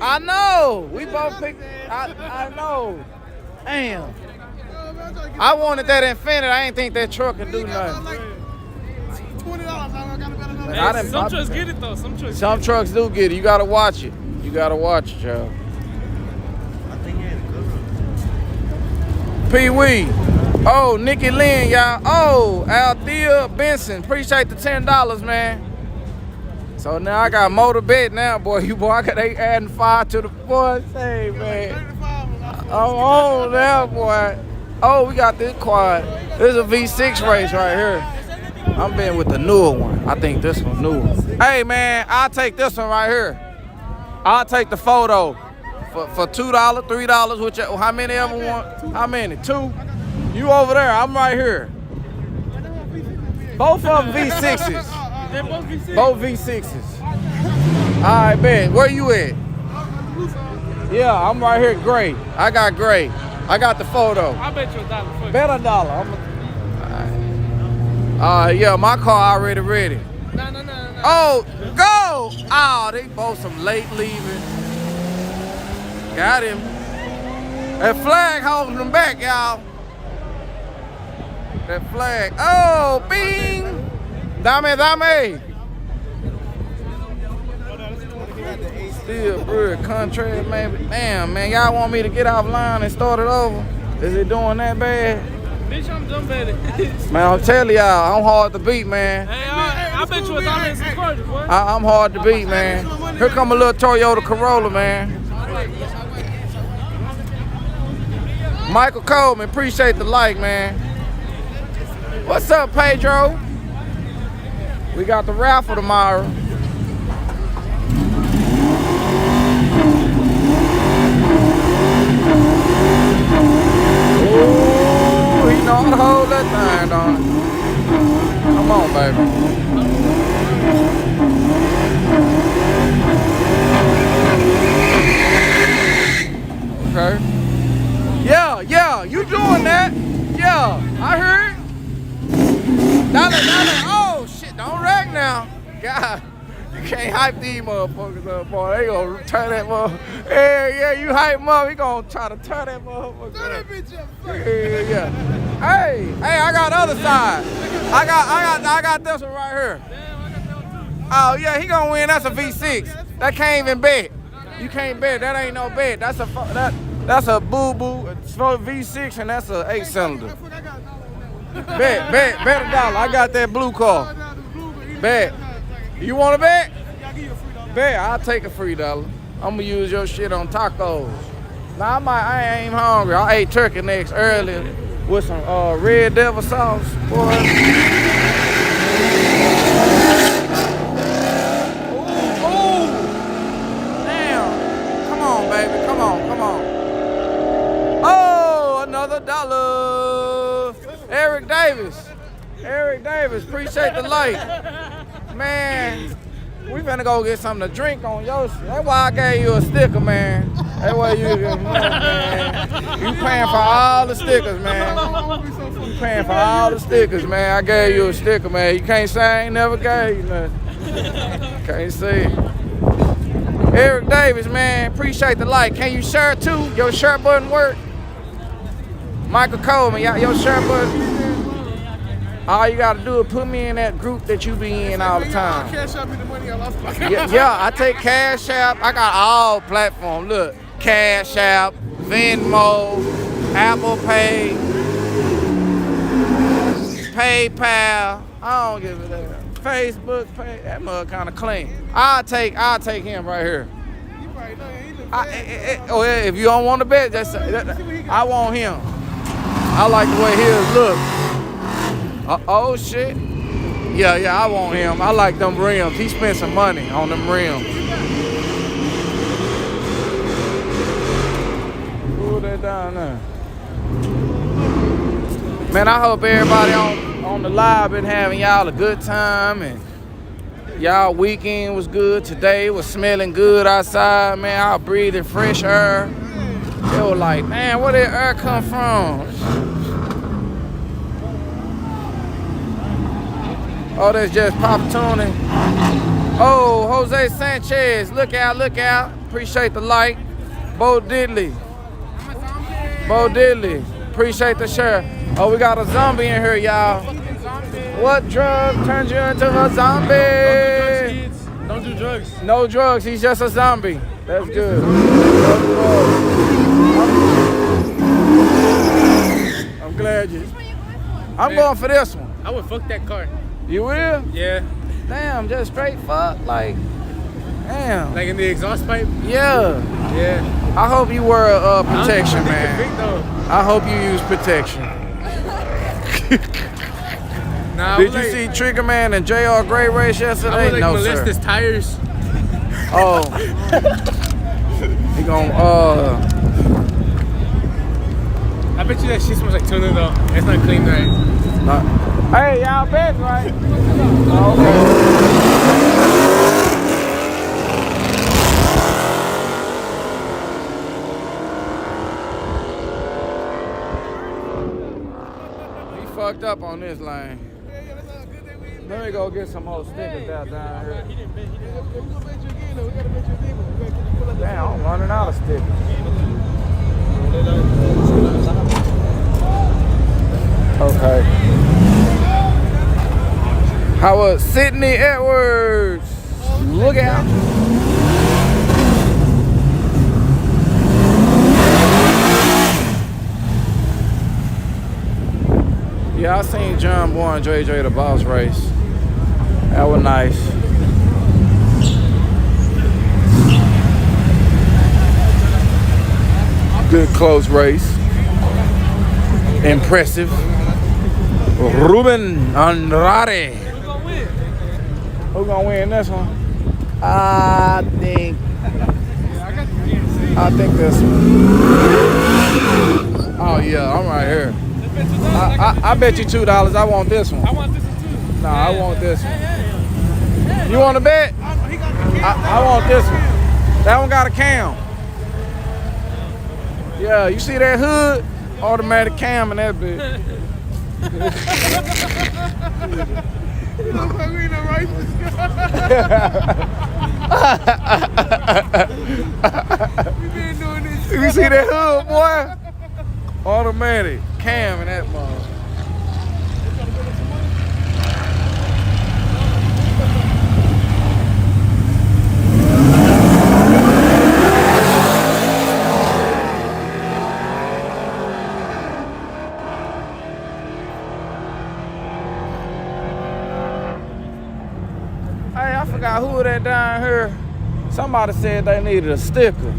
I know. We both picked. I know. Damn. I wanted that Infinite. I ain't think that truck could do nothing. Hey, some trucks get it though. Some trucks do get it. You gotta watch it. You gotta watch it, y'all. Pee Wee. Oh, Nikki Lynn, y'all. Oh, Althea Benson. Appreciate the $10, man. So now I got motor bet now, boy. They adding 5 to the boy. Say, man. I'm on now, boy. Oh, we got this quad. This is a V6 race right here. I'm being with the newer one. I think this one's newer. Hey, man, I'll take this one right here. I'll take the photo for $2, $3. Which, how many of them want? How many? 2? You over there. I'm right here. Both of them V6s. They're both V6. Both V6s. All right, man. Where you at? Yeah, I'm right here. Gray. I got gray. I got the photo. I bet you $1 for you. Bet $1. Yeah, my car already ready. No. Oh, go! Oh, they both some late leaving. Got him. That flag holding them back, y'all. That flag. Oh, bing! Dame. Still good contract, man. Damn, man. Y'all want me to get offline and start it over? Is it doing that bad? Bitch, I'm done better. Man, I'm telling y'all, I'm hard to beat, man. Hey, I bet you $1 in some quarters, boy. I'm hard to beat, man. Here come a little Toyota Corolla, man. Michael Coleman, appreciate the like, man. What's up, Pedro? We got the raffle tomorrow. Ooh, he know how to hold that thing, don't he? Come on, baby. Okay. Yeah, you doing that? Yeah, I heard. Dollar. Oh shit, don't wreck now. God, you can't hype these motherfuckers up, boy. They gonna turn that motherfucker. Yeah, you hype them up. He gonna try to turn that motherfucker. Turn that bitch up. Yeah. Hey, I got the other side. I got this one right here. Oh yeah, he gonna win. That's a V6. That can't even bet. You can't bet. That ain't no bet. That's a boo-boo. It's for V6 and that's a 8-cylinder. Bet $1. I got that blue car. Bet. You want to bet? Bet. I'll take a free $1. I'm gonna use your shit on tacos. Now I ain't hungry. I ate turkey necks earlier with some red devil sauce, boy. Ooh. Damn. Come on, baby. Come on. Oh, another $1. Eric Davis, appreciate the like. Man, we finna go get something to drink on your shit. That's why I gave you a sticker, man. That's why you man. You paying for all the stickers, man. You paying for all the stickers, man. I gave you a sticker, man. You can't say I ain't never gave you nothing. Can't say it. Eric Davis, man, appreciate the like. Can you share it too? Your shirt button work? Michael Coleman, your shirt button. All you gotta do is put me in that group that you be in all the time. Yeah, I take Cash App. I got all platforms. Look, Cash App, Venmo, Apple Pay, PayPal. I don't give a damn. Facebook Pay. That mug kind of clean. I'll take him right here. If you don't want to bet, I want him. I like the way his look. Oh shit. Yeah, I want him. I like them rims. He spent some money on them rims. Pull that down there. Man, I hope everybody on the live been having y'all a good time and y'all weekend was good. Today was smelling good outside, man. I was breathing fresh air. They were like, man, where did air come from? Oh, that's just pop tuning. Oh, Jose Sanchez, look out. Appreciate the like. Bo Diddley. Bo Diddley. Appreciate the share. Oh, we got a zombie in here, y'all. What drug turns you into a zombie? Don't do drugs. No drugs. He's just a zombie. That's good. I'm glad you. I'm going for this one. I would fuck that car. You will? Yeah. Damn, just straight fuck? Like, damn. Like in the exhaust pipe? Yeah. Yeah. I hope you wear protection, I man. think though. I hope you use protection. Nah, Did you see Trigger Man and JR Gray race yesterday? I would like No, molest sir. his tires. Oh. He gon' I bet you that shit smells like tuna though. It's not clean right. Hey, y'all bet, right? Okay. He fucked up on this lane. Let me go get some more stickers out down here. Damn, I'm running out of stickers. Okay. How was Sydney Edwards? Look out. Yeah, I seen John Boy and JJ the Boss race. That was nice. Good close race. Impressive. Ruben Andrade. Who's gonna win? Who gonna win this one? I think this one. Oh yeah, I'm right here. I bet you $2. I want this one. I want this one too. Nah, I want this one. You want to bet? I want this one. That one got a cam. Yeah, you see that hood? Automatic cam in that bitch. You see that hood, boy? Automatic cam in that mother. Hey, I forgot who that down here. Somebody said they needed a sticker.